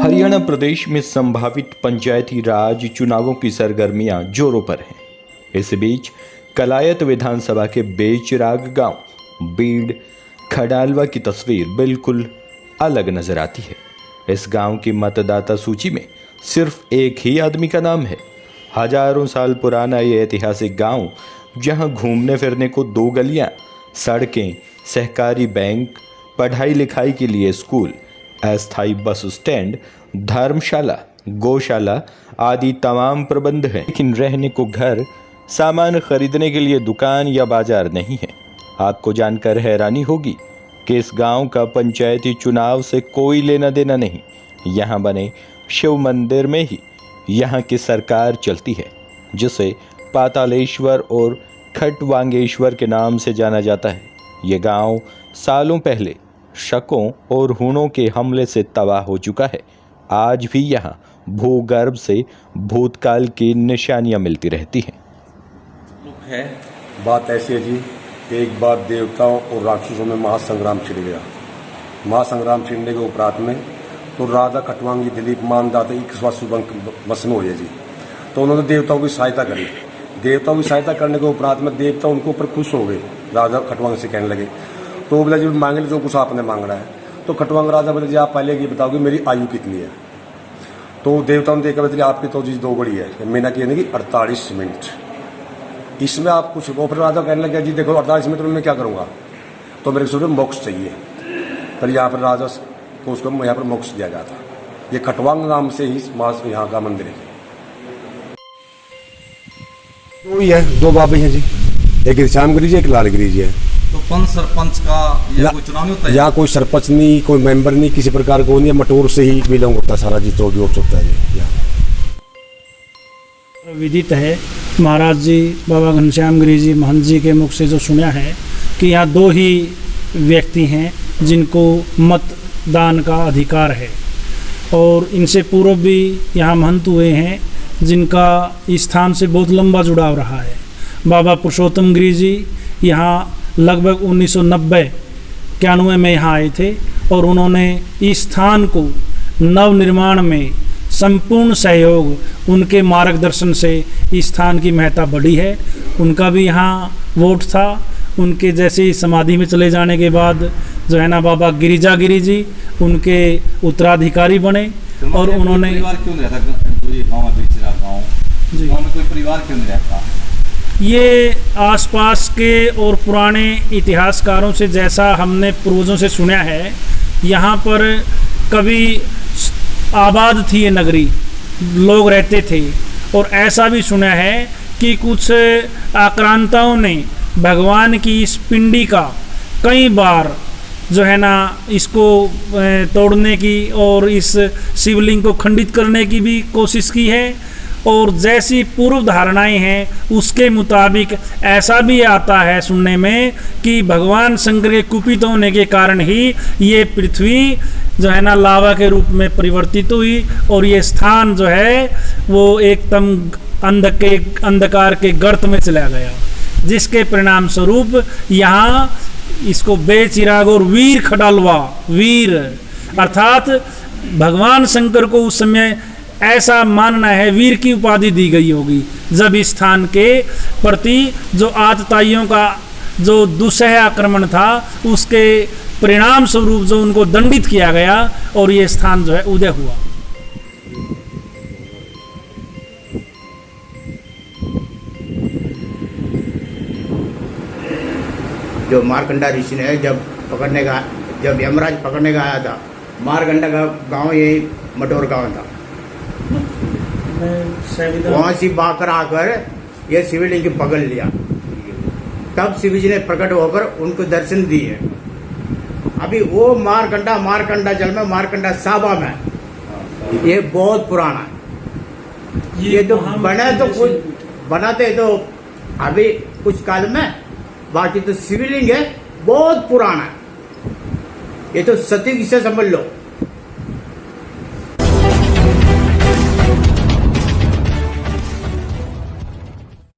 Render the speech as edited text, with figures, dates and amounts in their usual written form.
हरियाणा प्रदेश में संभावित पंचायती राज चुनावों की सरगर्मियां जोरों पर हैं। इस बीच कलायत विधानसभा के बेचिराग गांव बीड़ खडालवा की तस्वीर बिल्कुल अलग नजर आती है। इस गांव की मतदाता सूची में सिर्फ एक ही आदमी का नाम है। हजारों साल पुराना ये ऐतिहासिक गांव, जहां घूमने फिरने को 2 गलियां, सड़कें, सहकारी बैंक, पढ़ाई लिखाई के लिए स्कूल, अस्थायी बस स्टैंड, धर्मशाला, गौशाला आदि तमाम प्रबंध हैं, लेकिन रहने को घर, सामान खरीदने के लिए दुकान या बाजार नहीं है। आपको जानकर हैरानी होगी कि इस गांव का पंचायती चुनाव से कोई लेना देना नहीं। यहाँ बने शिव मंदिर में ही यहाँ की सरकार चलती है, जिसे पातालेश्वर और खटवांगेश्वर के नाम से जाना जाता है। ये गांव सालों पहले शकों और हूणों के हमले से तबाह हो चुका है। आज भी यहाँ भूगर्भ से भूतकाल की निशानियाँ मिलती रहती हैं। बात ऐसी है जी, एक बार देवताओं और राक्षसों में महासंग्राम छिड़ गया। महासंग्राम छिड़ने के उपरांत में तो राजा खटवांगी दिलीप मानदाता वश में हुए जी। तो उन्होंने देवताओं की सहायता करी। देवताओं की सहायता करने के उपरांत में देवता उनको ऊपर खुश हो गए। राजा खटवांग से कहने लगे, तो बोले जी मांगे जो कुछ आपने मांगना है। तो खटवांग राजा बोले जी आप पहले ये बताओगे मेरी आयु कितनी है। तो देवताओं ने देखा बोले आपकी तो जी 2 घड़ी है, महीना की यानी कि 48 मिनट, इसमें आप कुछ। वो फिर राजा कहने लगे जी देखो 48 मिनट में मैं क्या करूँगा, तो मेरे को मोक्ष चाहिए। पर यहाँ पर राजा को उसको यहाँ पर मोक्ष दिया गया था। ये खटवांग नाम से ही यहाँ का मंदिर है। तो ये 2 बाबे हैं जी, एक श्यामगिरी जी, एक लालगिरी जी है। तो पंच सरपंच का या कोई चुनाव होता है? या कोई सरपंच नहीं, कोई मेंबर नहीं, किसी प्रकार को नहीं, मटोर से ही बिलोंग होता है सारा जी। तो भी होता है जी। विदित है, महाराज जी बाबा घनश्याम गिरी जी महंत जी के मुख से जो सुना है कि यहाँ 2 ही व्यक्ति हैं जिनको मतदान का अधिकार है, और इनसे पूर्व भी यहाँ महंत हुए हैं जिनका इस स्थान से बहुत लंबा जुड़ाव रहा है। बाबा पुरुषोत्तम गिरी जी यहाँ लगभग 1990-91 में यहाँ आए थे, और उन्होंने इस स्थान को नवनिर्माण में संपूर्ण सहयोग, उनके मार्गदर्शन से इस स्थान की महत्ता बढ़ी है। उनका भी यहाँ वोट था। उनके जैसे ही समाधि में चले जाने के बाद जो है ना बाबा गिरिजा गिरी जी उनके उत्तराधिकारी बने। और उन्होंने परिवार क्यों नहीं रहता गाँव में कोई परिवार क्यों नहीं रहता? ये आसपास के और पुराने इतिहासकारों से जैसा हमने पूर्वजों से सुना है, यहाँ पर कभी आबाद थी ये नगरी, लोग रहते थे। और ऐसा भी सुना है कि कुछ आक्रांताओं ने भगवान की इस पिंडी का कई बार जो है ना इसको तोड़ने की और इस शिवलिंग को खंडित करने की भी कोशिश की है। और जैसी पूर्व धारणाएं हैं उसके मुताबिक ऐसा भी आता है सुनने में कि भगवान शंकर के कुपित होने के कारण ही ये पृथ्वी जो है ना लावा के रूप में परिवर्तित हुई, और ये स्थान जो है वो एकदम अंधकार के गर्त में चला गया, जिसके परिणाम स्वरूप यहाँ इसको बेचिराग और वीर खडालवा, वीर अर्थात भगवान शंकर को उस समय ऐसा मानना है वीर की उपाधि दी गई होगी, जब इस स्थान के प्रति जो आतताइयों का जो दुस्सह आक्रमण था उसके परिणाम स्वरूप जो उनको दंडित किया गया, और ये स्थान जो है उदय हुआ। जो मारकंडा ऋषि ने जब यमराज पकड़ने का आया था, मारकंडा का गांव यही मटोर गांव था। वहां से बाकर आकर ये शिवलिंग की पकड़ लिया, तब शिव जी ने प्रकट होकर उनको दर्शन दिए। अभी वो मारकंडा जल में, मारकंडा साबा में, ये बहुत पुराना है। ये तो बनाते तो अभी कुछ काल में, बाकी तो शिवलिंग है बहुत पुराना है। ये तो सतयुग से समझ लो।